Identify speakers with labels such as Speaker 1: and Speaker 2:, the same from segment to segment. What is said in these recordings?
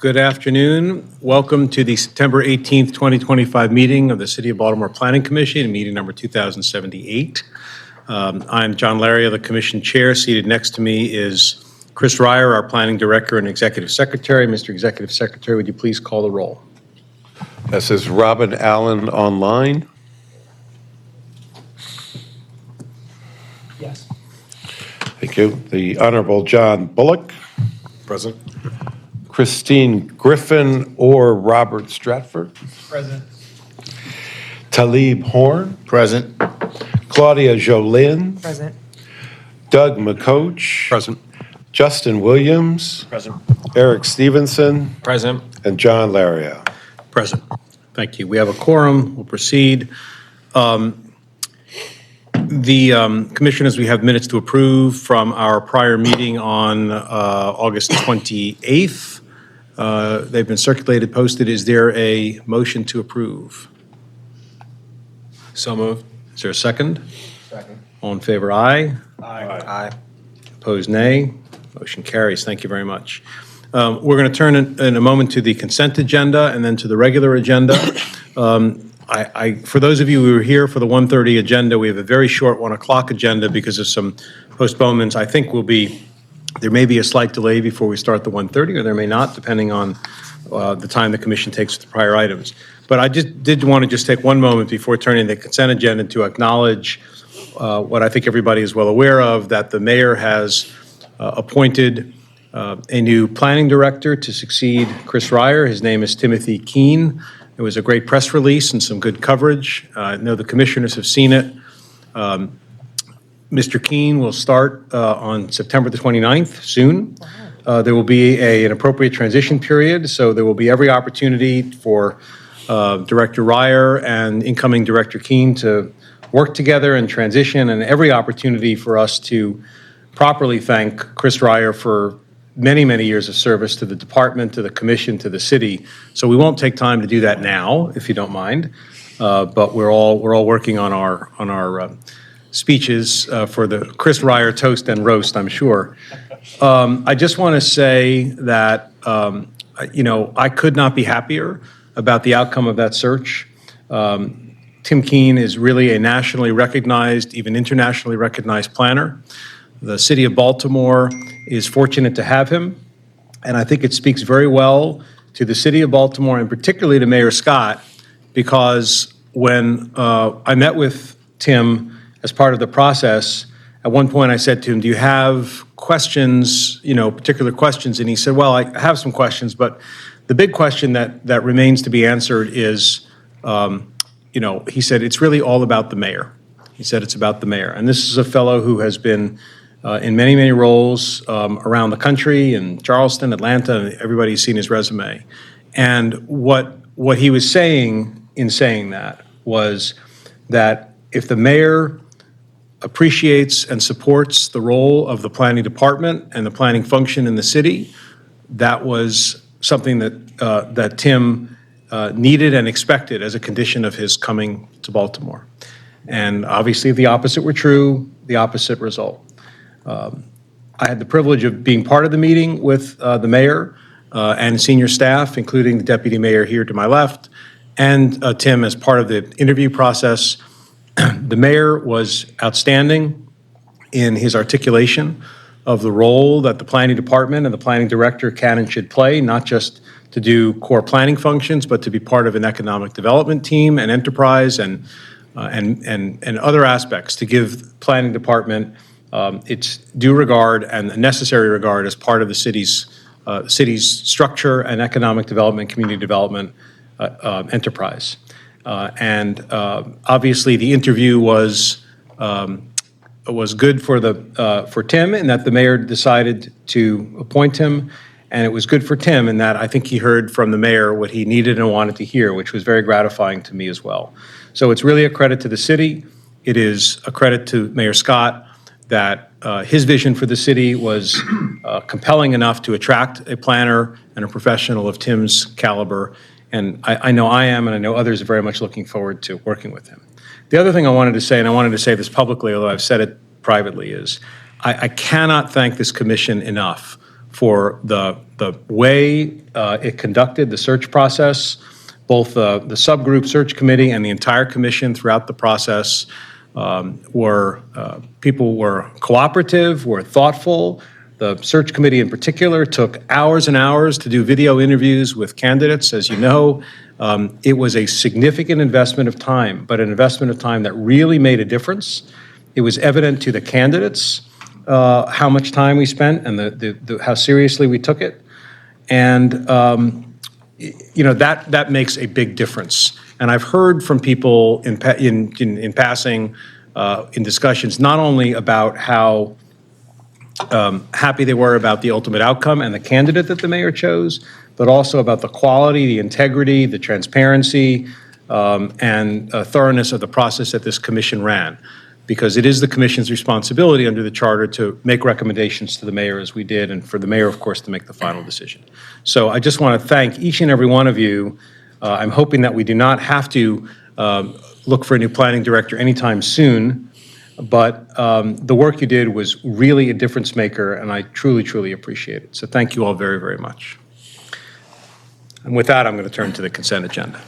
Speaker 1: Good afternoon. Welcome to the September 18th, 2025 meeting of the City of Baltimore Planning Commission, meeting number 2078. I'm John Laria, the Commission Chair. Seated next to me is Chris Ryer, our Planning Director and Executive Secretary. Mr. Executive Secretary, would you please call the roll?
Speaker 2: This is Robin Allen online.
Speaker 3: Yes.
Speaker 2: Thank you. The Honorable John Bullock.
Speaker 1: Present.
Speaker 2: Christine Griffin or Robert Stratford.
Speaker 3: Present.
Speaker 2: Talib Horn.
Speaker 4: Present.
Speaker 2: Claudia Jolin.
Speaker 3: Present.
Speaker 2: Doug McCoach.
Speaker 1: Present.
Speaker 2: Justin Williams.
Speaker 4: Present.
Speaker 2: Eric Stevenson.
Speaker 4: Present.
Speaker 2: And John Laria.
Speaker 1: Present. Thank you. We have a quorum. We'll proceed. Commissioners, we have minutes to approve from our prior meeting on August 28th. They've been circulated, posted. Is there a motion to approve?
Speaker 4: So moved.
Speaker 1: Is there a second?
Speaker 4: Second.
Speaker 1: All in favor, aye.
Speaker 4: Aye.
Speaker 1: Opposed, nay. Motion carries. Thank you very much. We're going to turn in a moment to the consent agenda and then to the regular agenda. For those of you who were here for the 1:30 agenda, we have a very short 1 o'clock agenda because of some postponements. I think there may be a slight delay before we start the 1:30, or there may not, depending on the time the commission takes with the prior items. But I did want to take one moment before turning the consent agenda to acknowledge what I think everybody is well aware of, that the mayor has appointed a new planning director to succeed Chris Ryer. His name is Timothy Keene. It was a great press release and some good coverage. I know the commissioners have seen it. Mr. Keene will start on September the 29th, soon. There will be an appropriate transition period, so there will be every opportunity for Director Ryer and incoming Director Keene to work together and transition, and every opportunity for us to properly thank Chris Ryer for many, many years of service to the department, to the commission, to the city. So we won't take time to do that now, if you don't mind. But we're all working on our speeches for the Chris Ryer toast and roast, I'm sure. I just want to say that I could not be happier about the outcome of that search. Tim Keene is really a nationally recognized, even internationally recognized planner. The city of Baltimore is fortunate to have him, and I think it speaks very well to the city of Baltimore and particularly to Mayor Scott, because when I met with Tim as part of the process, at one point I said to him, do you have questions, particular questions? And he said, well, I have some questions, but the big question that remains to be answered is, he said, it's really all about the mayor. He said it's about the mayor. And this is a fellow who has been in many, many roles around the country, in Charleston, Atlanta, and everybody's seen his resume. And what he was saying in saying that was that if the mayor appreciates and supports the role of the planning department and the planning function in the city, that was something that Tim needed and expected as a condition of his coming to Baltimore. And obviously, if the opposite were true, the opposite result. I had the privilege of being part of the meeting with the mayor and senior staff, including the deputy mayor here to my left, and Tim as part of the interview process. The mayor was outstanding in his articulation of the role that the planning department and the planning director can and should play, not just to do core planning functions, but to be part of an economic development team and enterprise and other aspects to give planning department its due regard and necessary regard as part of the city's structure and economic development, community development enterprise. Obviously, the interview was good for Tim in that the mayor decided to appoint him, and it was good for Tim in that I think he heard from the mayor what he needed and wanted to hear, which was very gratifying to me as well. So it's really a credit to the city. It is a credit to Mayor Scott that his vision for the city was compelling enough to attract a planner and a professional of Tim's caliber. And I know I am, and I know others are very much looking forward to working with him. The other thing I wanted to say, and I wanted to say this publicly, although I've said it privately, is I cannot thank this commission enough for the way it conducted the search process, both the subgroup search committee and the entire commission throughout the process people were cooperative, were thoughtful. The search committee in particular took hours and hours to do video interviews with candidates. As you know, it was a significant investment of time, but an investment of time that really made a difference. It was evident to the candidates how much time we spent and how seriously we took it. And that makes a big difference. And I've heard from people in passing in discussions not only about how happy they were about the ultimate outcome and the candidate that the mayor chose, but also about the quality, the integrity, the transparency, and thoroughness of the process that this commission ran. Because it is the commission's responsibility under the charter to make recommendations to the mayor as we did, and for the mayor, of course, to make the final decision. So I just want to thank each and every one of you. I'm hoping that we do not have to look for a new planning director anytime soon, but the work you did was really a difference maker, and I truly, truly appreciate it. So thank you all very, very much. And with that, I'm going to turn to the consent agenda.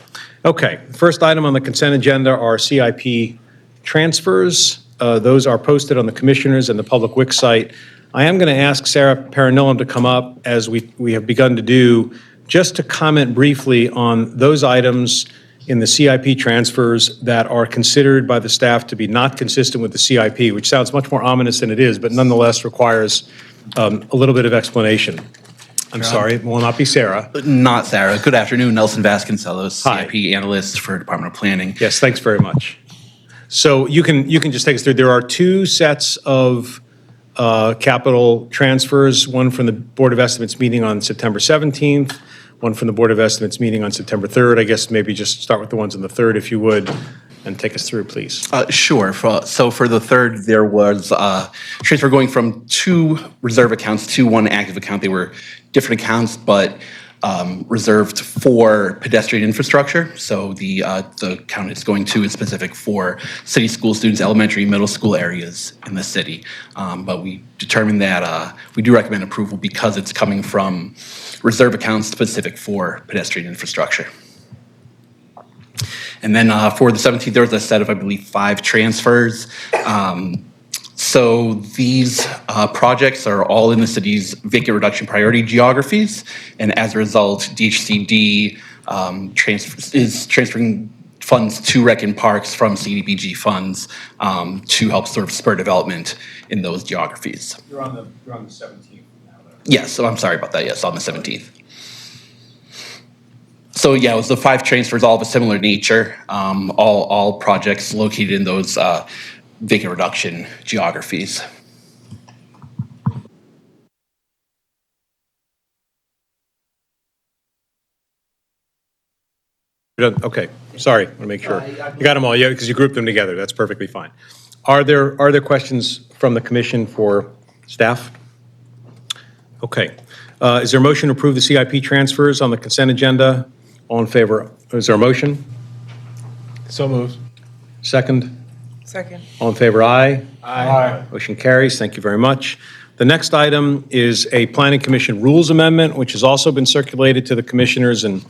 Speaker 1: Okay, first item on the consent agenda are CIP transfers. Those are posted on the Commissioners and the Public Wix site. I am going to ask Sarah Paranilum to come up, as we have begun to do, just to comment briefly on those items in the CIP transfers that are considered by the staff to be not consistent with the CIP, which sounds much more ominous than it is, but nonetheless requires a little bit of explanation. I'm sorry, it will not be Sarah.
Speaker 3: Not Sarah. Good afternoon, Nelson Vasconcelos,
Speaker 1: Hi.
Speaker 3: CIP analyst for Department of Planning.
Speaker 1: Yes, thanks very much. So you can just take us through. There are two sets of capital transfers, one from the Board of Estimates meeting on September 17th, one from the Board of Estimates meeting on September 3rd. I guess maybe just start with the ones on the 3rd, if you would, and take us through, please.
Speaker 3: Sure. So for the third, there was transfer going from 2 reserve accounts to 1 active account. They were different accounts, but reserved for pedestrian infrastructure. So the account it's going to is specific for city school students, elementary, middle school areas in the city. But we determined that we do recommend approval because it's coming from reserve accounts specific for pedestrian infrastructure. And then for the 17th, there was a set of, I believe, 5 transfers. So these projects are all in the city's vacant reduction priority geographies, and as a result, DHCD is transferring funds to Rec and Parks from CDBG funds to help sort of spur development in those geographies.
Speaker 1: You're on the 17th now, though.
Speaker 3: Yes, so I'm sorry about that. Yes, on the 17th. So yeah, it was the 5 transfers, all of a similar nature, all projects located in those vacant reduction geographies.
Speaker 1: Okay, sorry, I want to make sure. You got them all, yeah, because you grouped them together. That's perfectly fine. Are there questions from the commission for staff? Okay. Is there a motion to approve the CIP transfers on the consent agenda? All in favor? Is there a motion?
Speaker 4: So moved.
Speaker 1: Second?
Speaker 5: Second.
Speaker 1: All in favor, aye.
Speaker 4: Aye.
Speaker 1: Motion carries. Thank you very much. The next item is a Planning Commission rules amendment, which has also been circulated to the commissioners and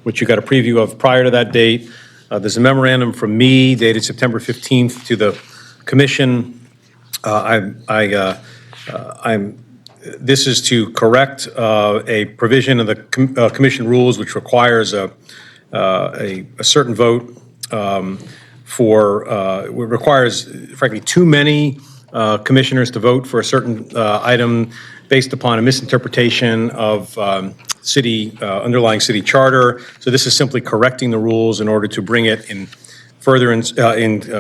Speaker 1: which you got a preview of prior to that date. There's a memorandum from me dated September 15th to the commission. This is to correct a provision of the commission rules which requires a certain vote requires, frankly, too many commissioners to vote for a certain item based upon a misinterpretation of underlying city charter. So this is simply correcting the rules in order to bring it in further in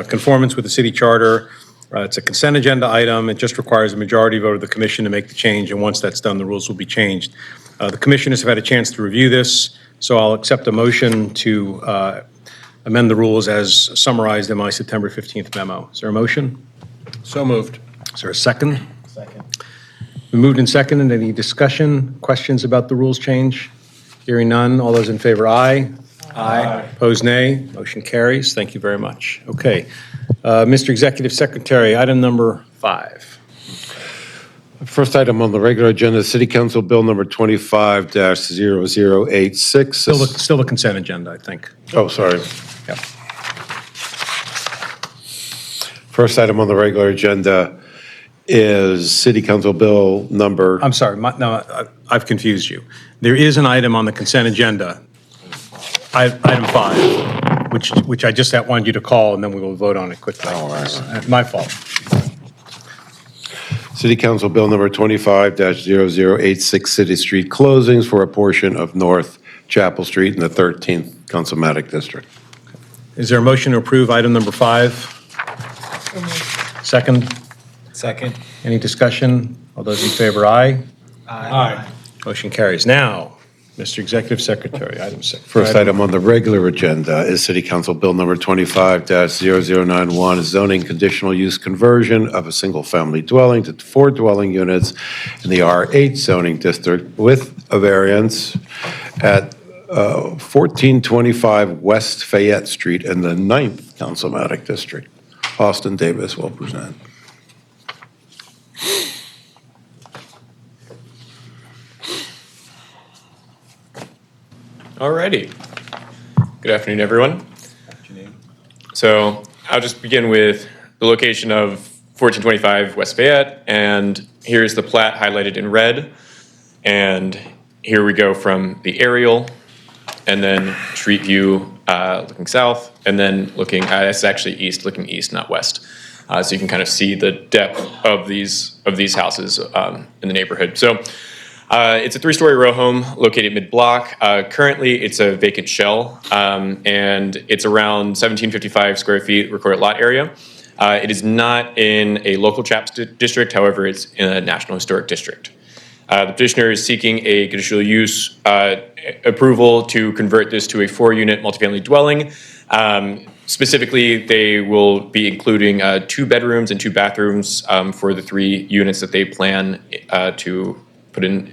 Speaker 1: conformance with the city charter. It's a consent agenda item. It just requires a majority vote of the commission to make the change, and once that's done, the rules will be changed. The commissioners have had a chance to review this, so I'll accept a motion to amend the rules as summarized in my September 15th memo. Is there a motion?
Speaker 4: So moved.
Speaker 1: Is there a second?
Speaker 4: Second.
Speaker 1: Been moved and seconded. Any discussion, questions about the rules change? Hearing none. All those in favor, aye.
Speaker 4: Aye.
Speaker 1: Opposed, nay. Motion carries. Thank you very much. Okay. Mr. Executive Secretary, item number 5.
Speaker 2: First item on the regular agenda, City Council Bill number 25-0086.
Speaker 1: Still the consent agenda, I think.
Speaker 2: Oh, sorry.
Speaker 1: Yeah.
Speaker 2: First item on the regular agenda is City Council Bill number,
Speaker 1: I'm sorry, I've confused you. There is an item on the consent agenda, item 5, which I just wanted you to call, and then we will vote on it quickly.
Speaker 2: All right.
Speaker 1: My fault.
Speaker 2: City Council Bill number 25-0086, City Street closings for a portion of North Chapel Street in the 13th Councilmatic District.
Speaker 1: Is there a motion to approve item number 5? Second?
Speaker 4: Second.
Speaker 1: Any discussion? All those in favor, aye.
Speaker 4: Aye.
Speaker 1: Motion carries. Now, Mr. Executive Secretary, item 6.
Speaker 2: First item on the regular agenda is City Council Bill number 25-0091, zoning conditional use conversion of a single-family dwelling to 4 dwelling units in the R8 zoning district with a variance at 1425 West Fayette Street in the 9th Councilmatic District. Austin Davis will present.
Speaker 5: Alrighty. Good afternoon, everyone. So I'll just begin with the location of 1425 West Fayette, and here's the plat highlighted in red. And here we go from the aerial, and then street view looking south, and then looking, it's actually east, looking east, not west. So you can kind of see the depth of these houses in the neighborhood. So it's a 3-story row home located mid-block. Currently, it's a vacant shell, and it's around 1,755 square feet recorded lot area. It is not in a local CHAPS district, however, it's in a National Historic District. The petitioner is seeking a conditional use approval to convert this to a 4-unit multifamily dwelling. Specifically, they will be including 2 bedrooms and 2 bathrooms for the 3 units that they plan to put in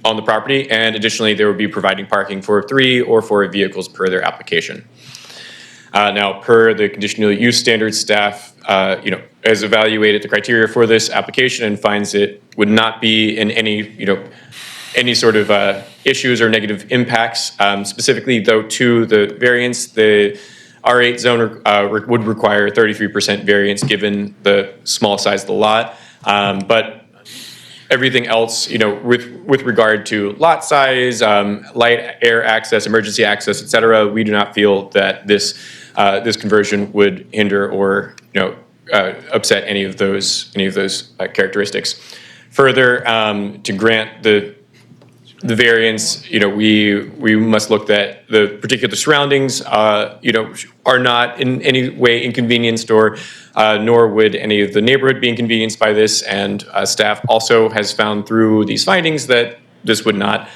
Speaker 5: on the property, and additionally, they will be providing parking for 3 or 4 vehicles per their application. Now, per the conditional use standards, staff, has evaluated the criteria for this application and finds it would not be in any sort of issues or negative impacts. Specifically, though, to the variance, the R8 zone would require 33% variance given the small size of the lot, but everything else, with regard to lot size, light, air access, emergency access, et cetera, we do not feel that this conversion would hinder or upset any of those characteristics. Further, to grant the variance, we must look that the particular surroundings, are not in any way inconvenienced or nor would any of the neighborhood be inconvenienced by this. And staff also has found through these findings that this would not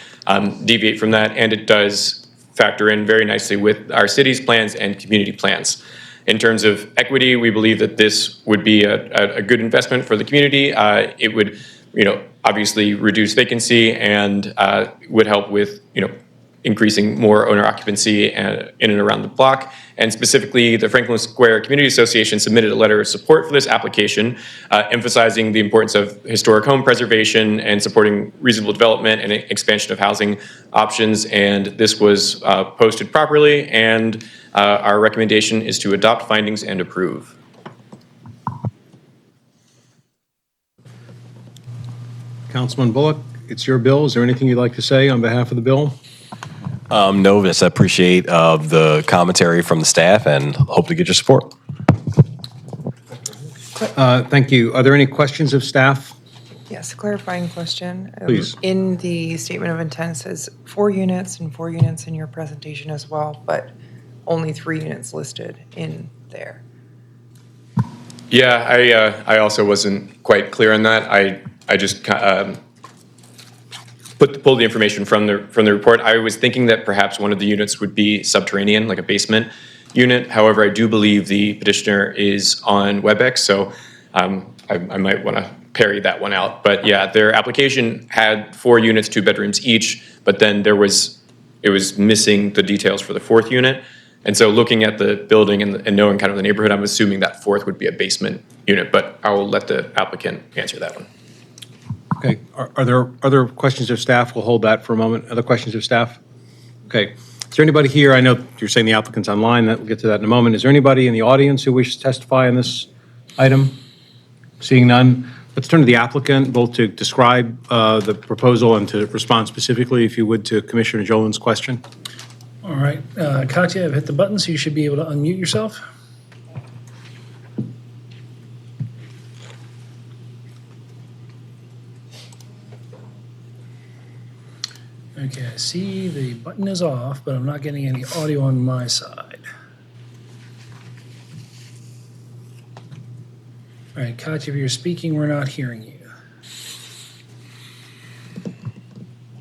Speaker 5: deviate from that, and it does factor in very nicely with our city's plans and community plans. In terms of equity, we believe that this would be a good investment for the community. It would, obviously reduce vacancy and would help with, increasing more owner occupancy in and around the block. And specifically, the Franklin Square Community Association submitted a letter of support for this application, emphasizing the importance of historic home preservation and supporting reasonable development and expansion of housing options. And this was posted properly, and our recommendation is to adopt findings and approve.
Speaker 1: Councilman Bullock, it's your bill. Is there anything you'd like to say on behalf of the bill?
Speaker 6: No, just appreciate the commentary from the staff and hope to get your support.
Speaker 1: Thank you. Are there any questions of staff?
Speaker 7: Yes, clarifying question.
Speaker 1: Please.
Speaker 7: In the statement of intent, it says 4 units and 4 units in your presentation as well, but only 3 units listed in there.
Speaker 5: Yeah, I also wasn't quite clear on that. I just pulled the information from the report. I was thinking that perhaps one of the units would be subterranean, like a basement unit. However, I do believe the petitioner is on WebEx, so I might want to parry that one out. But yeah, their application had 4 units, 2 bedrooms each, but then it was missing the details for the 4th unit. And so looking at the building and knowing kind of the neighborhood, I'm assuming that 4th would be a basement unit, but I will let the applicant answer that one.
Speaker 1: Okay, are there other questions of staff? We'll hold that for a moment. Other questions of staff? Okay. Is there anybody here, I know you're saying the applicant's online, we'll get to that in a moment. Is there anybody in the audience who wishes to testify on this item? Seeing none, let's turn to the applicant, both to describe the proposal and to respond specifically, if you would, to Commissioner Jolin's question.
Speaker 8: All right, Katya, I've hit the button, so you should be able to unmute yourself. Okay, I see the button is off, but I'm not getting any audio on my side. All right, Katya, if you're speaking, we're not hearing you.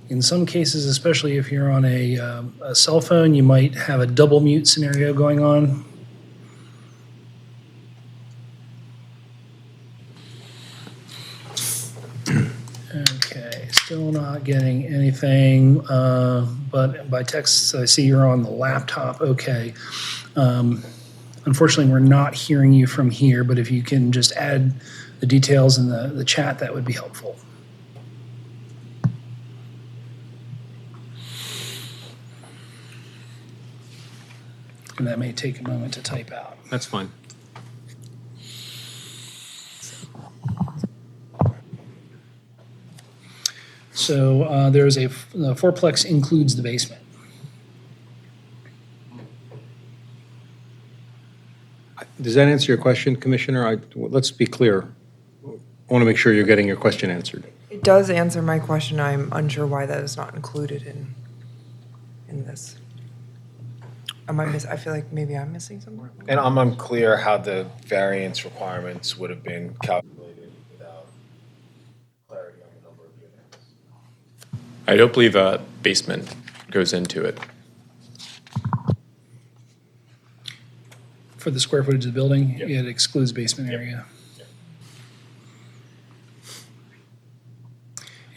Speaker 8: In some cases, especially if you're on a cell phone, you might have a double mute scenario going on. Okay, still not getting anything, but by text, I see you're on the laptop. Okay. Unfortunately, we're not hearing you from here, but if you can just add the details in the chat, that would be helpful. And that may take a moment to type out.
Speaker 1: That's fine.
Speaker 8: So there's the fourplex includes the basement.
Speaker 1: Does that answer your question, Commissioner? Let's be clear. I want to make sure you're getting your question answered.
Speaker 7: It does answer my question. I'm unsure why that is not included in this. I feel like maybe I'm missing something.
Speaker 4: And I'm unclear how the variance requirements would have been calculated without clarity on the number of units.
Speaker 5: I don't believe a basement goes into it.
Speaker 8: For the square footage of the building, it excludes basement area.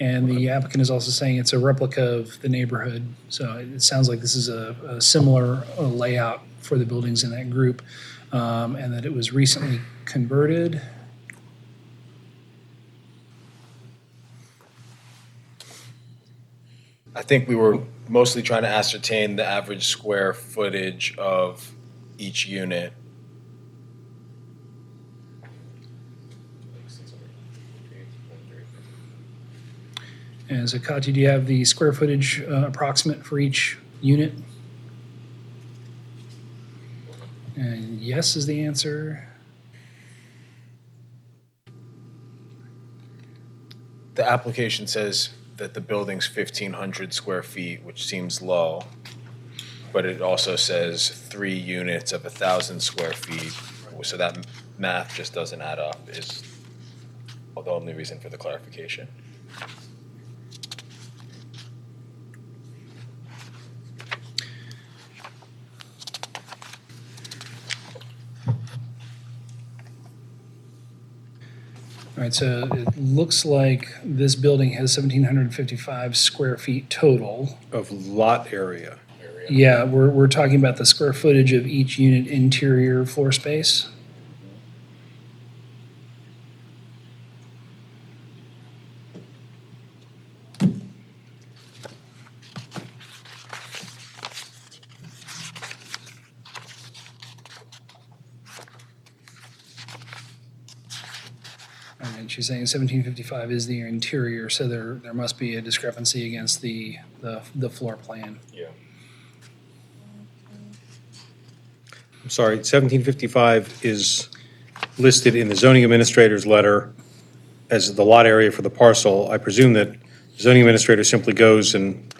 Speaker 8: And the applicant is also saying it's a replica of the neighborhood. So it sounds like this is a similar layout for the buildings in that group, and that it was recently converted.
Speaker 4: I think we were mostly trying to ascertain the average square footage of each unit.
Speaker 8: And so Katya, do you have the square footage approximate for each unit? And yes is the answer.
Speaker 4: The application says that the building's 1,500 square feet, which seems low, but it also says 3 units of 1,000 square feet. So that math just doesn't add up, is the only reason for the clarification.
Speaker 8: All right, so it looks like this building has 1,755 square feet total.
Speaker 1: Of lot area.
Speaker 8: Yeah, we're talking about the square footage of each unit interior floor space. And she's saying 1755 is the interior, so there must be a discrepancy against the floor plan.
Speaker 4: Yeah.
Speaker 1: I'm sorry, 1755 is listed in the zoning administrator's letter as the lot area for the parcel. I presume that the zoning administrator simply goes and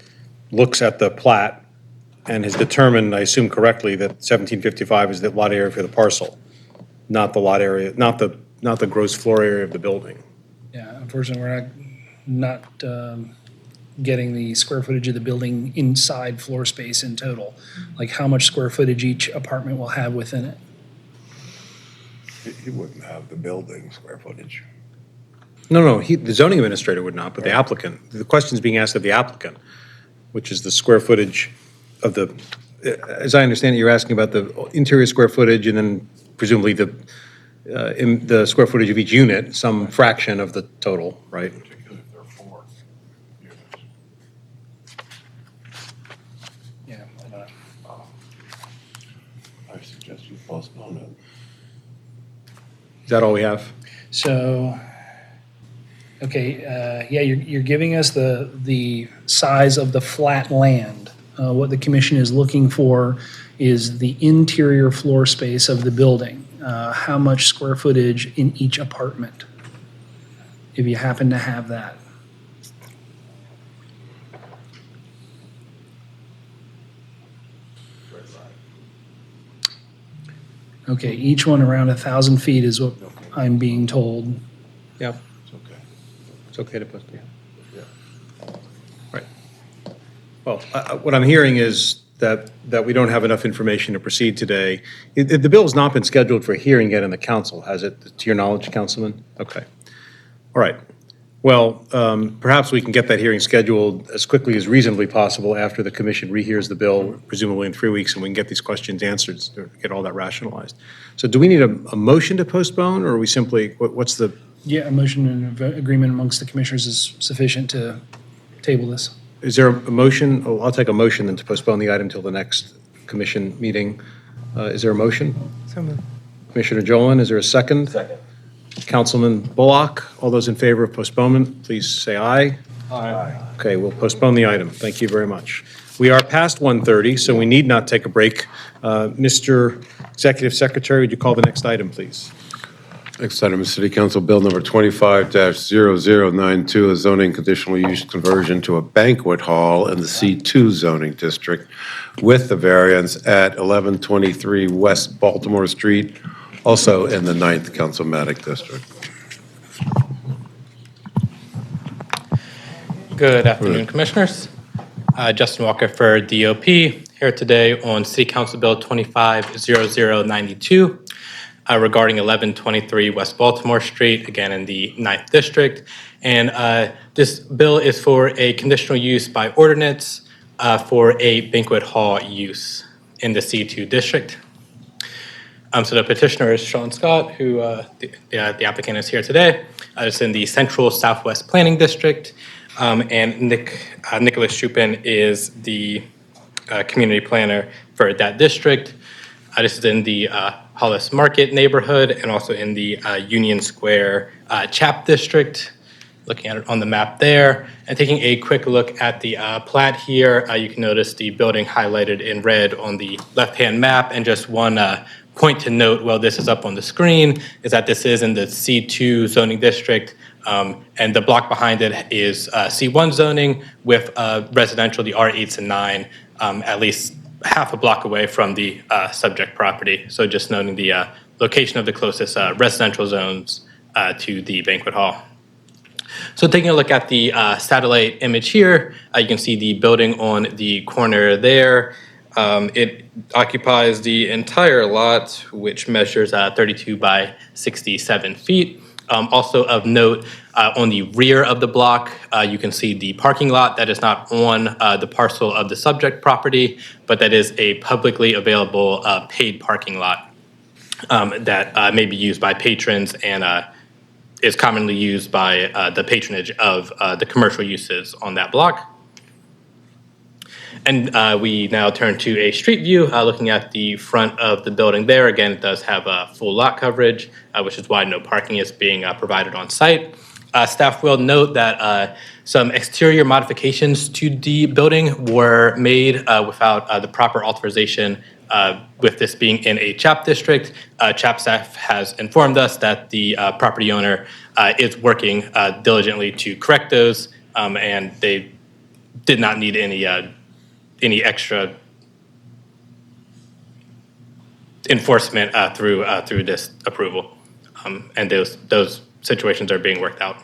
Speaker 1: looks at the plat and has determined, I assume correctly, that 1755 is the lot area for the parcel, not the lot area, not the gross floor area of the building.
Speaker 8: Yeah, unfortunately, we're not getting the square footage of the building inside floor space in total, like how much square footage each apartment will have within it.
Speaker 2: You wouldn't have the building square footage.
Speaker 1: No, the zoning administrator would not, but the applicant. The question's being asked of the applicant, which is the square footage of the, as I understand it, you're asking about the interior square footage and then presumably the square footage of each unit, some fraction of the total, right? Is that all we have?
Speaker 8: So, okay, yeah, you're giving us the size of the flat land. What the commission is looking for is the interior floor space of the building. How much square footage in each apartment, if you happen to have that. Okay, each one around 1,000 feet is what I'm being told.
Speaker 1: Yeah. It's okay to postpone. Right. Well, what I'm hearing is that we don't have enough information to proceed today. The bill has not been scheduled for a hearing yet in the council, has it, to your knowledge, Councilman? Okay. All right. Well, perhaps we can get that hearing scheduled as quickly as reasonably possible after the commission rehears the bill, presumably in 3 weeks, and we can get these questions answered, get all that rationalized. So do we need a motion to postpone, or are we simply, what's the?
Speaker 8: Yeah, a motion and agreement amongst the commissioners is sufficient to table this.
Speaker 1: Is there a motion? Oh, I'll take a motion then to postpone the item till the next commission meeting. Is there a motion?
Speaker 7: So moved.
Speaker 1: Commissioner Jolin, is there a second? Second. Councilman Bullock, all those in favor of postponement, please say aye. Aye. Okay, we'll postpone the item. Thank you very much. We are past 1:30, so we need not take a break. Mr. Executive Secretary, would you call the next item, please?
Speaker 2: Next item is City Council Bill number 25-0092, a zoning conditional use conversion to a banquet hall in the C2 zoning district with the variance at 1123 West Baltimore Street, also in the 9th Councilmanic District.
Speaker 9: Good afternoon, Commissioners. Justin Walker for DOP, here today on City Council Bill 25-0092 regarding 1123 West Baltimore Street, again in the 9th District. And this bill is for a conditional use by ordinance for a banquet hall use in the C2 District. So the petitioner is Sean Scott, who the applicant is here today. It's in the Central Southwest Planning District. And Nicholas Shupin is the community planner for that district. This is in the Hollis Market neighborhood and also in the Union Square CHAP district. Looking at it on the map there and taking a quick look at the plat here, you can notice the building highlighted in red on the left-hand map. And just one point to note while this is up on the screen is that this is in the C2 zoning district. And the block behind it is C1 zoning with residential, the R8s and 9, at least half a block away from the subject property. So just noting the location of the closest residential zones to the banquet hall. So taking a look at the satellite image here, you can see the building on the corner there. It occupies the entire lot, which measures 32 by 67 feet. Also of note, on the rear of the block, you can see the parking lot that is not on the parcel of the subject property, but that is a publicly available paid parking lot that may be used by patrons and is commonly used by the patronage of the commercial uses on that block. And we now turn to a street view, looking at the front of the building there. Again, it does have full lot coverage, which is why no parking is being provided on site. Staff will note that some exterior modifications to the building were made without the proper authorization with this being in a CHAP district. CHAP staff has informed us that the property owner is working diligently to correct those, and they did not need any extra enforcement through this approval, and those situations are being worked out.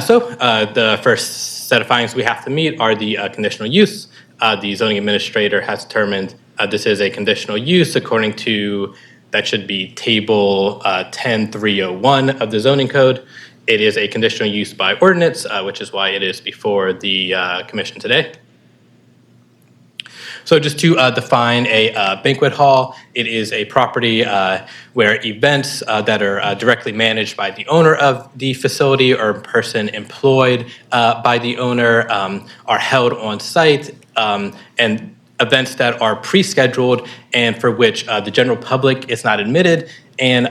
Speaker 9: So the first set of findings we have to meet are the conditional use. The zoning administrator has determined this is a conditional use according to, that should be table 10301 of the zoning code. It is a conditional use by ordinance, which is why it is before the commission today. So just to define a banquet hall, it is a property where events that are directly managed by the owner of the facility or person employed by the owner are held on site, and events that are pre-scheduled and for which the general public is not admitted, and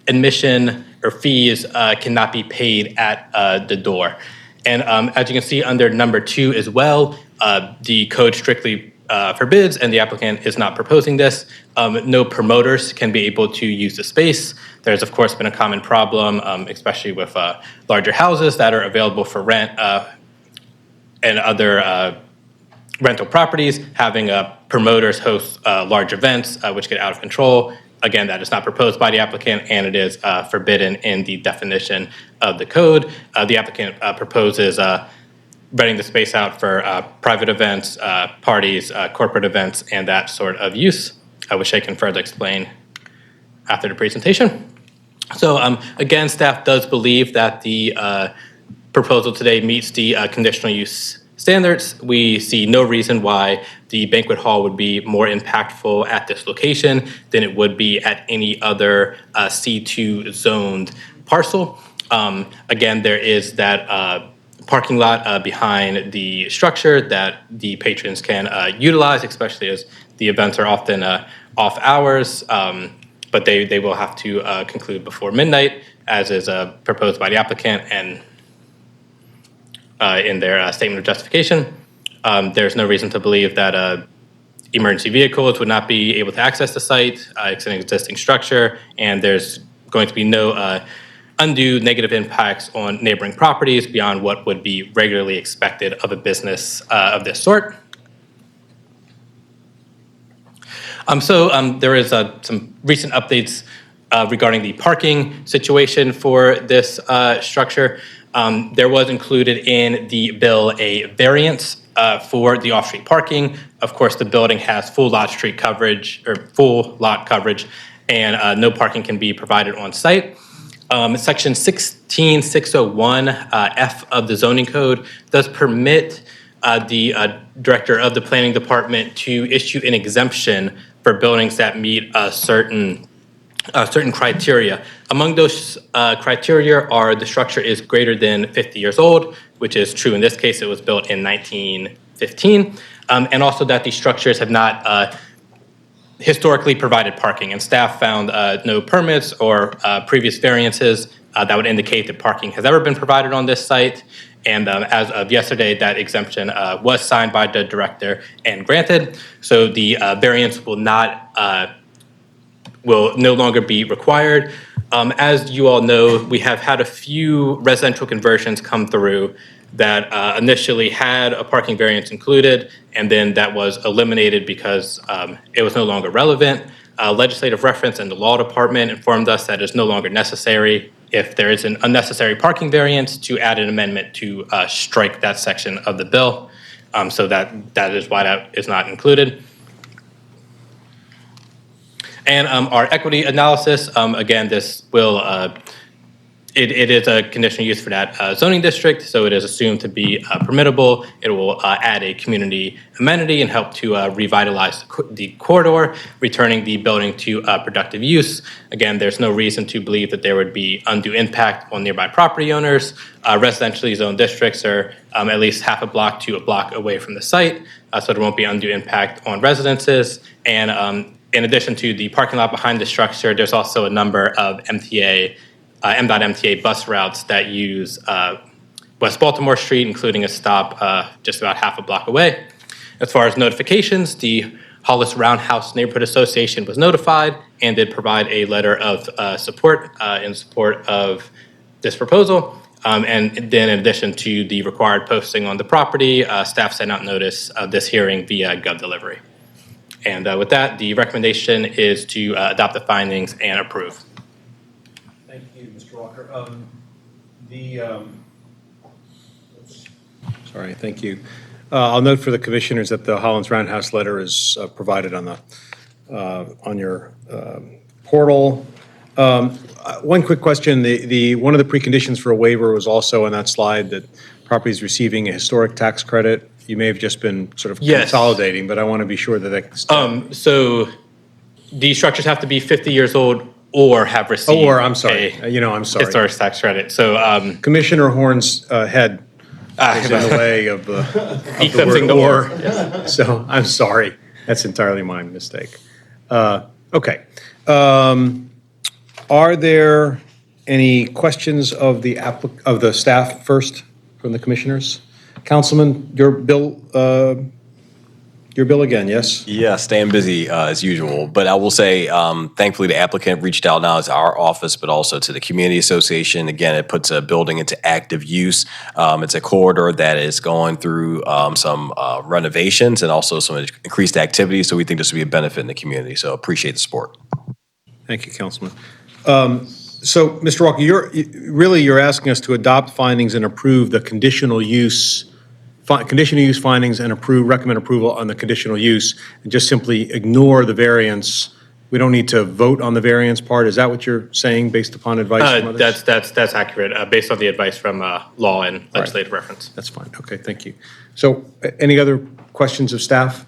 Speaker 9: admission or fees cannot be paid at the door. And as you can see under number 2 as well, the code strictly forbids, and the applicant is not proposing this. No promoters can be able to use the space. There's, of course, been a common problem, especially with larger houses that are available for rent and other rental properties, having promoters host large events which get out of control. Again, that is not proposed by the applicant, and it is forbidden in the definition of the code. The applicant proposes renting the space out for private events, parties, corporate events, and that sort of use, which I can further explain after the presentation. So again, staff does believe that the proposal today meets the conditional use standards. We see no reason why the banquet hall would be more impactful at this location than it would be at any other C2 zoned parcel. Again, there is that parking lot behind the structure that the patrons can utilize, especially as the events are often off hours, but they will have to conclude before midnight, as is proposed by the applicant and in their statement of justification. There's no reason to believe that emergency vehicles would not be able to access the site. It's an existing structure, and there's going to be no undue negative impacts on neighboring properties beyond what would be regularly expected of a business of this sort. There is some recent updates regarding the parking situation for this structure. There was included in the bill a variance for the off-street parking. Of course, the building has full lot street coverage or full lot coverage, and no parking can be provided on site. Section 16601 F of the zoning code does permit the director of the planning department to issue an exemption for buildings that meet certain criteria. Among those criteria are the structure is greater than 50 years old, which is true in this case. It was built in 1915, and also that the structures have not historically provided parking, and staff found no permits or previous variances that would indicate that parking has ever been provided on this site. And as of yesterday, that exemption was signed by the director and granted. So the variance will no longer be required. As you all know, we have had a few residential conversions come through that initially had a parking variance included, and then that was eliminated because it was no longer relevant. Legislative reference in the law department informed us that it's no longer necessary if there is an unnecessary parking variance to add an amendment to strike that section of the bill. So that is why that is not included. And our equity analysis, again, this will, it is a conditional use for that zoning district, so it is assumed to be permittable. It will add a community amenity and help to revitalize the corridor, returning the building to productive use. Again, there's no reason to believe that there would be undue impact on nearby property owners. Residentially zoned districts are at least half a block to a block away from the site, so there won't be undue impact on residences. And in addition to the parking lot behind the structure, there's also a number of M.MTA bus routes that use West Baltimore Street, including a stop just about half a block away. As far as notifications, the Hollis Roundhouse Neighborhood Association was notified and did provide a letter of support in support of this proposal. And then in addition to the required posting on the property, staff sent out notice of this hearing via GovDelivery. And with that, the recommendation is to adopt the findings and approve.
Speaker 1: Thank you, Mr. Walker. Sorry, thank you. I'll note for the commissioners that the Hollins Roundhouse letter is provided on your portal. One quick question: one of the preconditions for a waiver was also on that slide that properties receiving a historic tax credit. You may have just been sort of consolidating, but I want to be sure that that's
Speaker 9: so these structures have to be 50 years old or have received
Speaker 1: I'm sorry. I'm sorry.
Speaker 9: historic tax credit. So
Speaker 1: Commissioner Horn's head is in the way of the word or. So I'm sorry. That's entirely my mistake. Okay. Are there any questions of the staff first from the commissioners? Councilman, your bill again, yes?
Speaker 6: Yeah, staying busy as usual. But I will say, thankfully, the applicant reached out not to our office, but also to the community association. Again, it puts a building into active use. It's a corridor that is going through some renovations and also some increased activity. So we think this will be a benefit in the community. So appreciate the support.
Speaker 1: Thank you, Councilman. So, Mr. Walker, you're asking us to adopt findings and approve the conditional use findings and recommend approval on the conditional use, and just simply ignore the variance. We don't need to vote on the variance part. Is that what you're saying, based upon advice from others?
Speaker 9: That's accurate, based on the advice from law and legislative reference.
Speaker 1: That's fine. Okay, thank you. So, any other questions of staff?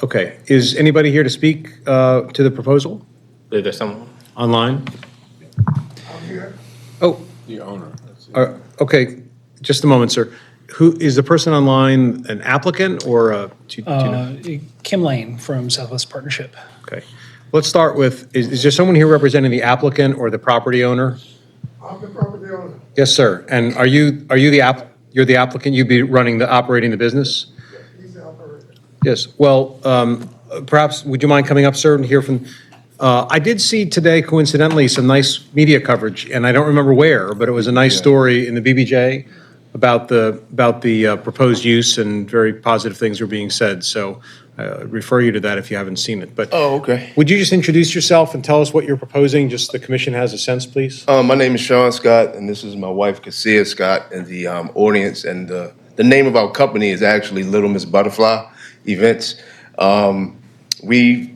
Speaker 1: Okay, is anybody here to speak to the proposal?
Speaker 9: I believe there's someone.
Speaker 1: Online? Oh. The owner. Okay, just a moment, sir. Who, is the person online an applicant or do you know?
Speaker 8: Kim Lane from Southwest Partnership.
Speaker 1: Okay. Let's start with, is there someone here representing the applicant or the property owner?
Speaker 10: I'm the property owner.
Speaker 1: Yes, sir. And you're the applicant, you'd be operating the business?
Speaker 10: He's the operator.
Speaker 1: Yes, well, perhaps, would you mind coming up, sir, and hear from, I did see today coincidentally some nice media coverage, and I don't remember where, but it was a nice story in the BBJ about the proposed use, and very positive things were being said. So I refer you to that if you haven't seen it. But
Speaker 11: Oh, okay.
Speaker 1: would you just introduce yourself and tell us what you're proposing, just the commission has a sense, please?
Speaker 11: My name is Sean Scott, and this is my wife, Cassia Scott, in the audience. And the name of our company is actually Little Miss Butterfly Events. We've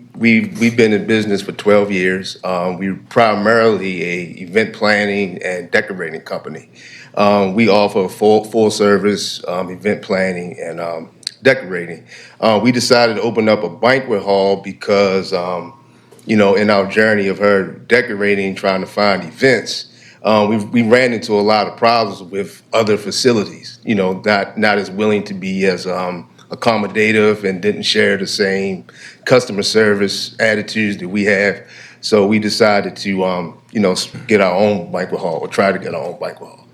Speaker 11: been in business for 12 years. We're primarily a event planning and decorating company. We offer full service event planning and decorating. We decided to open up a banquet hall because, in our journey of her decorating, trying to find events, we ran into a lot of problems with other facilities, not as willing to be as accommodative and didn't share the same customer service attitudes that we have. So we decided to, get our own banquet hall, or try to get our own banquet hall.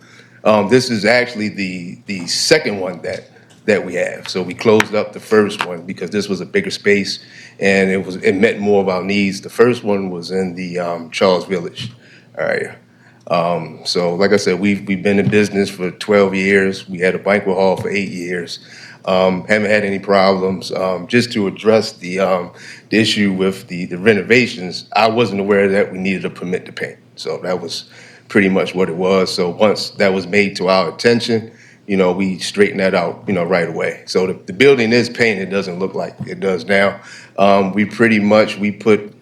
Speaker 11: This is actually the second one that we have. So we closed up the first one because this was a bigger space and it met more of our needs. The first one was in the Charles Village area. So like I said, we've been in business for 12 years. We had a banquet hall for 8 years. Haven't had any problems. Just to address the issue with the renovations, I wasn't aware that we needed a permit to paint. So that was pretty much what it was. So once that was made to our attention, we straightened that out, right away. So the building is painted. It doesn't look like it does now. We put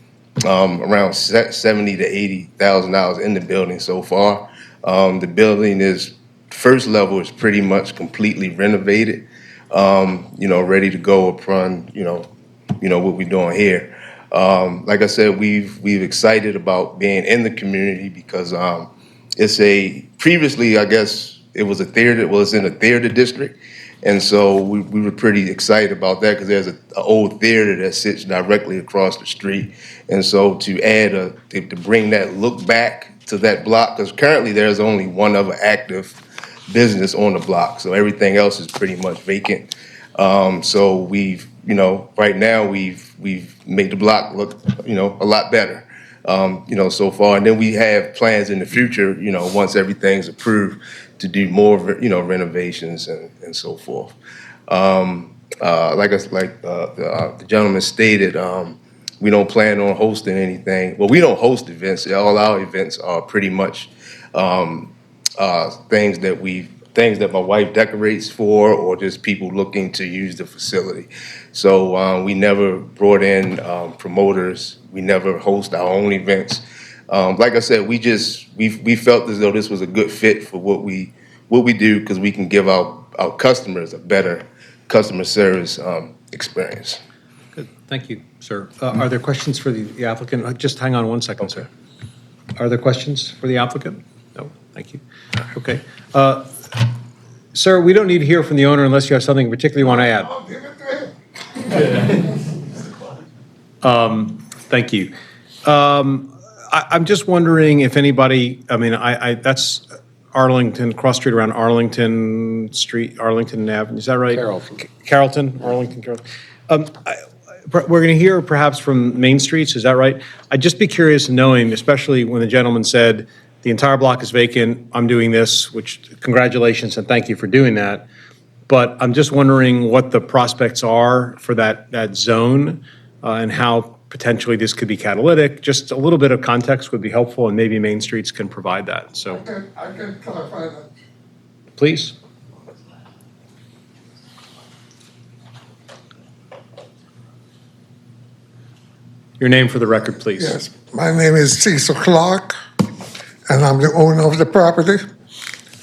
Speaker 11: around $70,000 to $80,000 in the building so far. The building first level is pretty much completely renovated. Ready to go upon, what we're doing here. Like I said, we've excited about being in the community because previously, I guess, it was in a theater district. And so we were pretty excited about that because there's an old theater that sits directly across the street. And so to bring that look back to that block, because currently there's only one other active business on the block. So everything else is pretty much vacant. So we've, right now we've made the block look, a lot better, so far. And then we have plans in the future, once everything's approved, to do more, renovations and so forth. The gentleman stated, we don't plan on hosting anything. Well, we don't host events. All our events are pretty much things that my wife decorates for, or just people looking to use the facility. So we never brought in promoters. We never host our own events. Like I said, we felt as though this was a good fit for what we do, because we can give our customers a better customer service experience.
Speaker 1: Good, thank you, sir. Are there questions for the applicant? Just hang on one second, sir. Are there questions for the applicant? No, thank you. Okay. Sir, we don't need to hear from the owner unless you have something particularly you want to add.
Speaker 10: Oh, give it to him.
Speaker 1: Thank you. I'm just wondering if anybody, I mean, that's Arlington, cross street around Arlington Street, Arlington Avenue, is that right? Carrollton, Arlington, Carrollton. We're going to hear perhaps from Main Streets, is that right? I'd just be curious knowing, especially when the gentleman said, the entire block is vacant, I'm doing this, which congratulations and thank you for doing that. But I'm just wondering what the prospects are for that zone and how potentially this could be catalytic. Just a little bit of context would be helpful, and maybe Main Streets can provide that. So,
Speaker 10: I can clarify that.
Speaker 1: please. Your name for the record, please.
Speaker 10: Yes, my name is Cecil Clark, and I'm the owner of the property.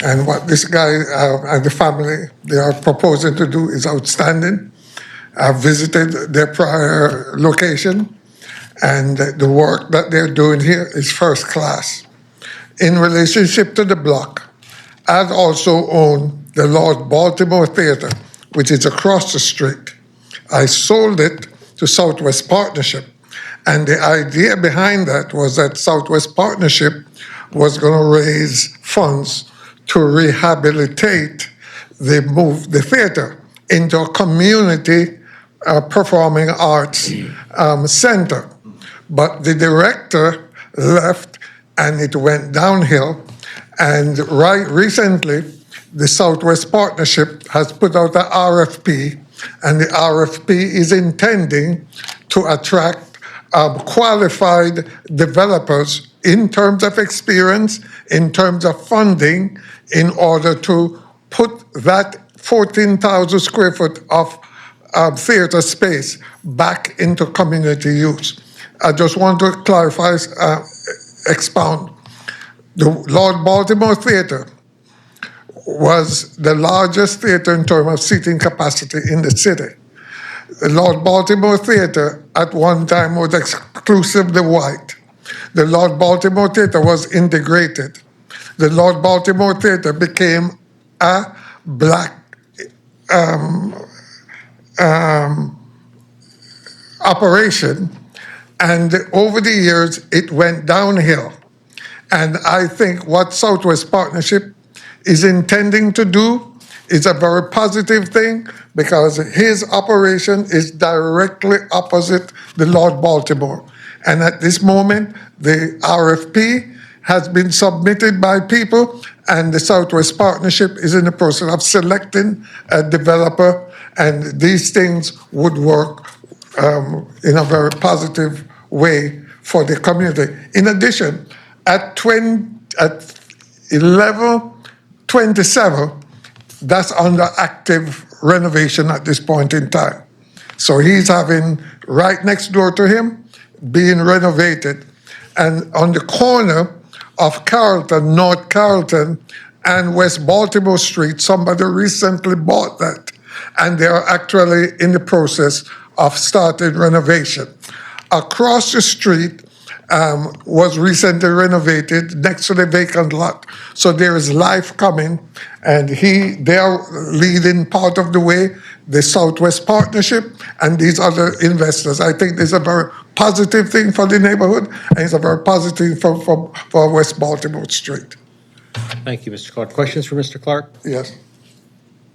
Speaker 10: And what this guy and the family, they are proposing to do is outstanding. I've visited their prior location, and the work that they're doing here is first class. In relationship to the block, I also own the Lord Baltimore Theater, which is across the street. I sold it to Southwest Partnership, and the idea behind that was that Southwest Partnership was going to raise funds to rehabilitate the theater into a community performing arts center. But the director left and it went downhill. And right recently, the Southwest Partnership has put out an RFP, and the RFP is intending to attract qualified developers in terms of experience, in terms of funding, in order to put that 14,000 square foot of theater space back into community use. I just want to clarify, expound. The Lord Baltimore Theater was the largest theater in terms of seating capacity in the city. The Lord Baltimore Theater at one time was exclusively white. The Lord Baltimore Theater was integrated. The Lord Baltimore Theater became a black operation, and over the years it went downhill. And I think what Southwest Partnership is intending to do is a very positive thing, because his operation is directly opposite the Lord Baltimore. And at this moment, the RFP has been submitted by people, and the Southwest Partnership is in the process of selecting a developer, and these things would work in a very positive way for the community. In addition, at 1127, that's under active renovation at this point in time. So he's having right next door to him being renovated. And on the corner of Carrollton, North Carrollton, and West Baltimore Street, somebody recently bought that. And they are actually in the process of starting renovation. Across the street was recently renovated next to the vacant lot. So there is life coming, and they are leading part of the way, the Southwest Partnership and these other investors. I think it's a very positive thing for the neighborhood, and it's a very positive thing for West Baltimore Street.
Speaker 1: Thank you, Mr. Clark. Questions for Mr. Clark?
Speaker 10: Yes.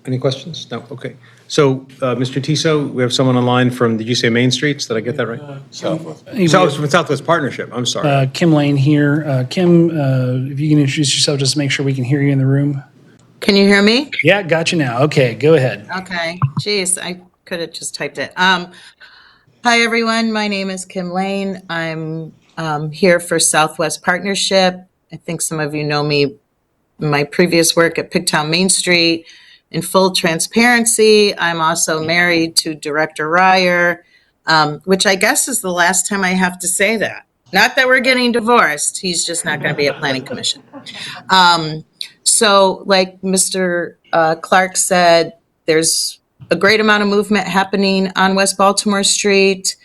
Speaker 1: Any questions? No? Okay. So, Mr. Tiso, we have someone online from, did you say Main Streets? Did I get that right? From Southwest Partnership. I'm sorry.
Speaker 8: Kim Lane here. Kim, if you can introduce yourself, just to make sure we can hear you in the room.
Speaker 12: Can you hear me?
Speaker 8: Yeah, got you now. Okay, go ahead.
Speaker 12: Okay. Geez, I could have just typed it. Hi, everyone. My name is Kim Lane. I'm here for Southwest Partnership. I think some of you know me, my previous work at Pigtown Main Street. In full transparency, I'm also married to Director Ryer, which I guess is the last time I have to say that. Not that we're getting divorced. He's just not going to be at Planning Commission. So like Mr. Clark said, there's a great amount of movement happening on West Baltimore Street.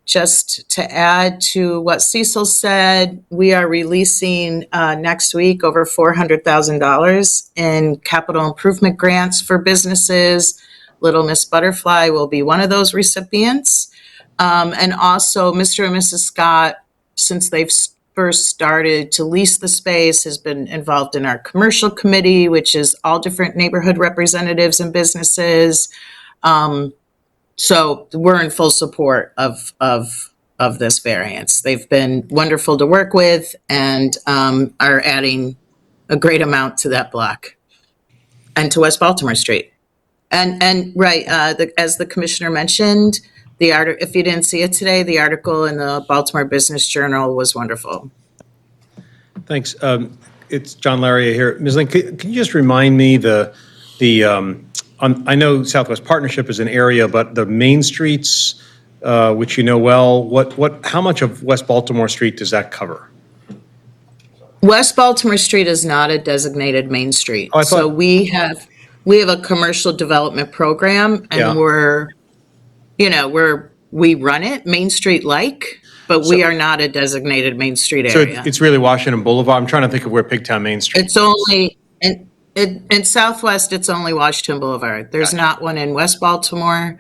Speaker 12: Just to add to what Cecil said, we are releasing next week over $400,000 in capital improvement grants for businesses. Little Miss Butterfly will be one of those recipients. And also Mr. and Mrs. Scott, since they've first started to lease the space, has been involved in our commercial committee, which is all different neighborhood representatives and businesses. So we're in full support of this variance. They've been wonderful to work with and are adding a great amount to that block and to West Baltimore Street. And right, as the commissioner mentioned, if you didn't see it today, the article in the Baltimore Business Journal was wonderful.
Speaker 1: Thanks. It's John Laria here. Ms. Lane, can you just remind me I know Southwest Partnership is an area, but the main streets, which you know well, how much of West Baltimore Street does that cover?
Speaker 12: West Baltimore Street is not a designated main street.
Speaker 1: Oh, I thought-
Speaker 12: So we have a commercial development program
Speaker 1: Yeah.
Speaker 12: and we run it Main Street like, but we are not a designated Main Street
Speaker 1: So
Speaker 12: area.
Speaker 1: it's really Washington Boulevard. I'm trying to think of where Pigtown Main Street.
Speaker 12: It's only, in Southwest, it's only Washington Boulevard. There's not one in West Baltimore,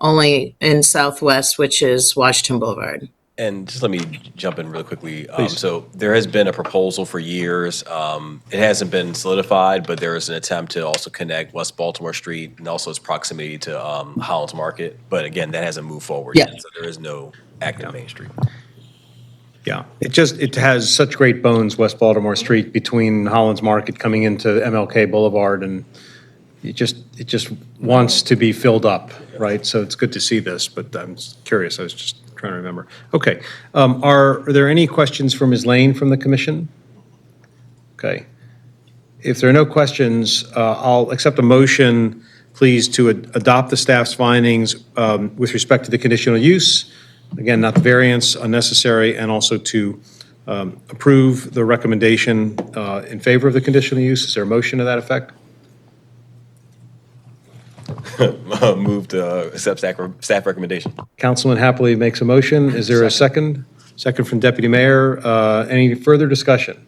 Speaker 12: only in Southwest, which is Washington Boulevard.
Speaker 6: And just let me jump in really quickly. So there has been a proposal for years. It hasn't been solidified, but there is an attempt to also connect West Baltimore Street and also its proximity to Holland's Market. But again, that hasn't moved forward
Speaker 12: Yeah.
Speaker 6: yet, so there is no active Main Street.
Speaker 1: Yeah, it has such great bones, West Baltimore Street, between Holland's Market coming into MLK Boulevard, and it just wants to be filled up, right? So it's good to see this, but I'm curious. I was just trying to remember. Okay, are there any questions for Ms. Lane from the commission? Okay. If there are no questions, I'll accept a motion, please, to adopt the staff's findings with respect to the conditional use. Again, not the variance, unnecessary, and also to approve the recommendation in favor of the conditional use. Is there a motion to that effect?
Speaker 6: Move to accept staff recommendation.
Speaker 1: Councilman Happily makes a motion. Is there a second? Second from Deputy Mayor. Any further discussion?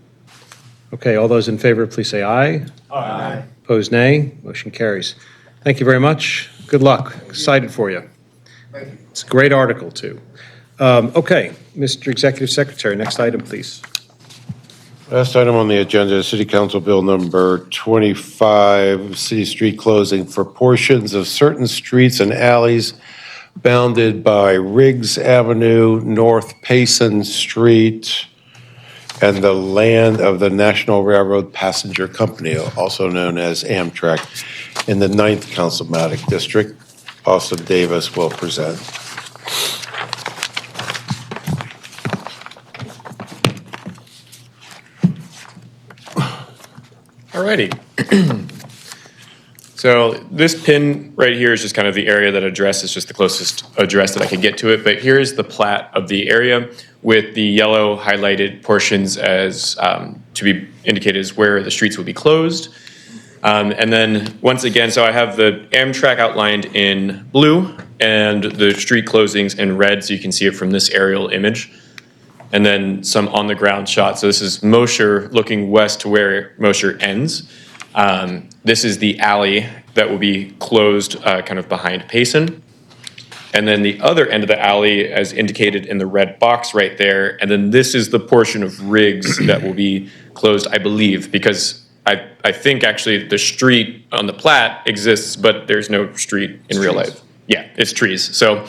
Speaker 1: Okay, all those in favor, please say aye. Aye. Opposed, nay. Motion carries. Thank you very much. Good luck. Excited for you. It's a great article, too. Okay, Mr. Executive Secretary, next item, please.
Speaker 2: Last item on the agenda is City Council Bill number 25, city street closing for portions of certain streets and alleys bounded by Riggs Avenue, North Payson Street, and the land of the National Railroad Passenger Company, also known as Amtrak, in the 9th Councilmatic District. Austin Davis will present.
Speaker 5: Alrighty. So this pin right here is just kind of the area that address is just the closest address that I could get to it. But here's the plat of the area with the yellow highlighted portions as to be indicated as where the streets will be closed. And then once again, so I have the Amtrak outlined in blue and the street closings in red, so you can see it from this aerial image. And then some on the ground shots. So this is Mosher looking west to where Mosher ends. This is the alley that will be closed kind of behind Payson. And then the other end of the alley as indicated in the red box right there. And then this is the portion of Riggs that will be closed, I believe, because I think actually the street on the plat exists, but there's no street in real life. Yeah, it's trees. So,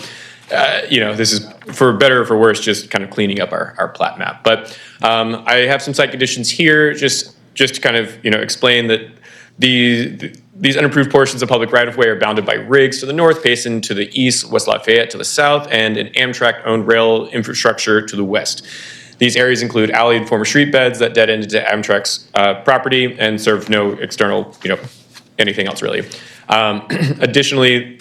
Speaker 5: this is for better or for worse, just kind of cleaning up our plat map. But I have some site conditions here, just to kind of explain that these unapproved portions of public right-of-way are bounded by Riggs to the north, Payson to the east, West Lafayette to the south, and an Amtrak-owned rail infrastructure to the west. These areas include alley and former street beds that dead end into Amtrak's property and serve no external, anything else really. Additionally,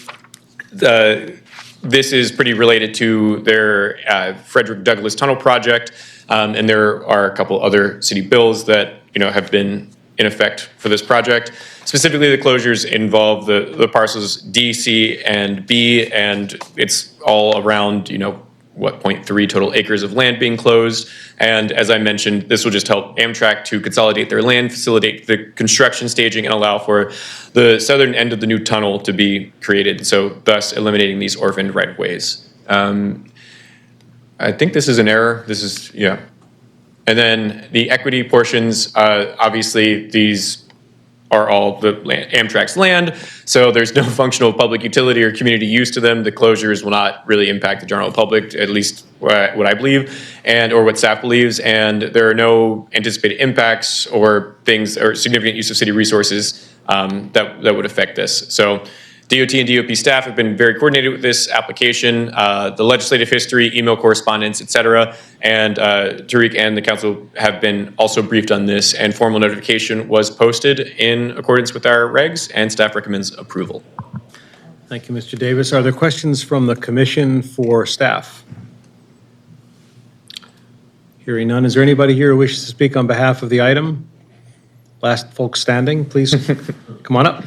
Speaker 5: this is pretty related to their Frederick Douglass Tunnel project, and there are a couple other city bills that have been in effect for this project. Specifically, the closures involve the parcels D, C, and B, and it's all around 0.3 total acres of land being closed. And as I mentioned, this will just help Amtrak to consolidate their land, facilitate the construction staging, and allow for the southern end of the new tunnel to be created, so thus eliminating these orphaned right-of-ways. I think this is an error. This is, And then the equity portions, obviously, these are all the Amtrak's land, so there's no functional public utility or community use to them. The closures will not really impact the general public, at least what I believe, or what staff believes, and there are no anticipated impacts or things or significant use of city resources that would affect this. So DOT and DOP staff have been very coordinated with this application, the legislative history, email correspondence, et cetera, and Tariq and the council have been also briefed on this, and formal notification was posted in accordance with our regs, and staff recommends approval.
Speaker 1: Thank you, Mr. Davis. Are there questions from the commission for staff? Hearing none, is there anybody here who wishes to speak on behalf of the item? Last folks standing, please come on up.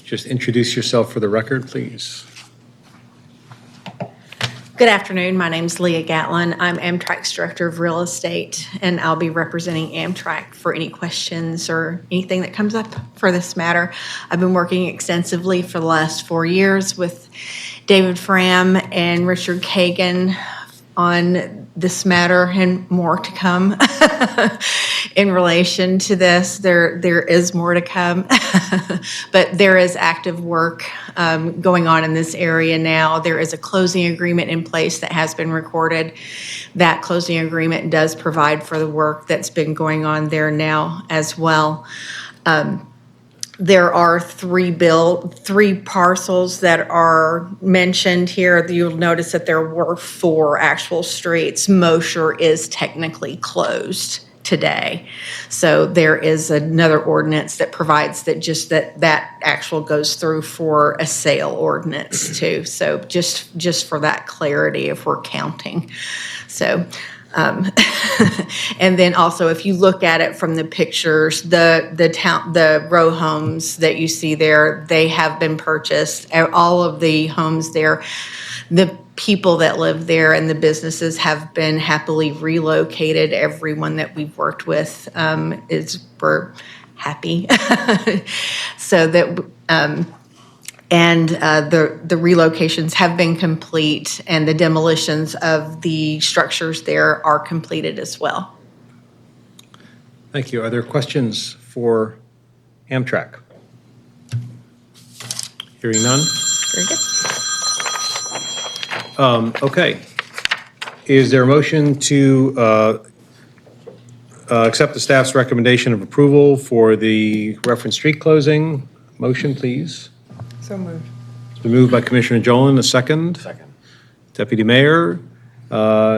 Speaker 1: Just introduce yourself for the record, please.
Speaker 13: Good afternoon. My name's Leah Gatlin. I'm Amtrak's Director of Real Estate, and I'll be representing Amtrak for any questions or anything that comes up for this matter. I've been working extensively for the last 4 years with David Fram and Richard Kagan on this matter and more to come in relation to this. There is more to come, but there is active work going on in this area now. There is a closing agreement in place that has been recorded. That closing agreement does provide for the work that's been going on there now as well. There are three parcels that are mentioned here. You'll notice that there were 4 actual streets. Mosher is technically closed today. So there is another ordinance that provides that actual goes through for a sale ordinance too. So just for that clarity, if we're counting. So and then also, if you look at it from the pictures, the row homes that you see there, they have been purchased. All of the homes there, the people that live there and the businesses have been happily relocated. Everyone that we've worked with we're happy. So that. And the relocations have been complete, and the demolitions of the structures there are completed as well.
Speaker 1: Thank you. Are there questions for Amtrak? Hearing none?
Speaker 13: Very good.
Speaker 1: Okay. Is there a motion to accept the staff's recommendation of approval for the reference street closing? Motion, please.
Speaker 7: So moved.
Speaker 1: It's been moved by Commissioner Jolin, a second.
Speaker 6: Second.
Speaker 1: Deputy Mayor,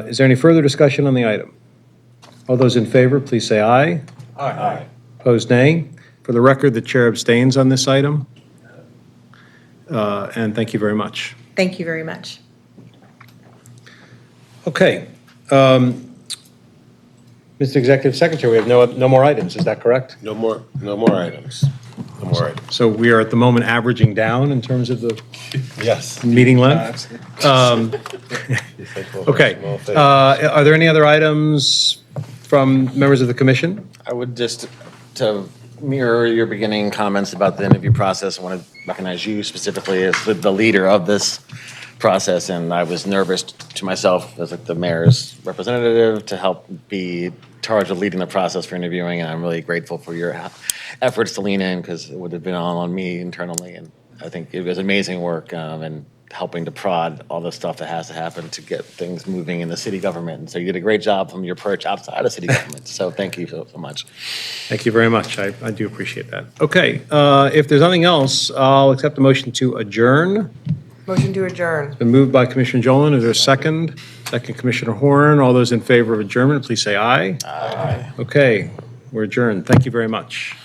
Speaker 1: is there any further discussion on the item? All those in favor, please say aye.
Speaker 6: Aye.
Speaker 1: Opposed, nay. For the record, the chair abstains on this item. And thank you very much.
Speaker 13: Thank you very much.
Speaker 1: Okay. Mr. Executive Secretary, we have no more items, is that correct?
Speaker 2: No more items. No more items.
Speaker 1: So we are at the moment averaging down in terms of the
Speaker 2: Yes.
Speaker 1: meeting length? Okay. Are there any other items from members of the commission?
Speaker 14: I would just, to mirror your beginning comments about the interview process, I want to recognize you specifically as the leader of this process, and I was nervous to myself as like the mayor's representative to help be charged of leading the process for interviewing, and I'm really grateful for your efforts to lean in, because it would have been all on me internally, and I think it was amazing work and helping to prod all the stuff that has to happen to get things moving in the city government. And so you did a great job from your perch outside of city government. So thank you so much.
Speaker 1: Thank you very much. I do appreciate that. Okay, if there's nothing else, I'll accept the motion to adjourn.
Speaker 7: Motion to adjourn.
Speaker 1: It's been moved by Commissioner Jolin. Is there a second? Second, Commissioner Horn. All those in favor of adjournment, please say aye.
Speaker 14: Aye.
Speaker 1: Okay, we're adjourned. Thank you very much.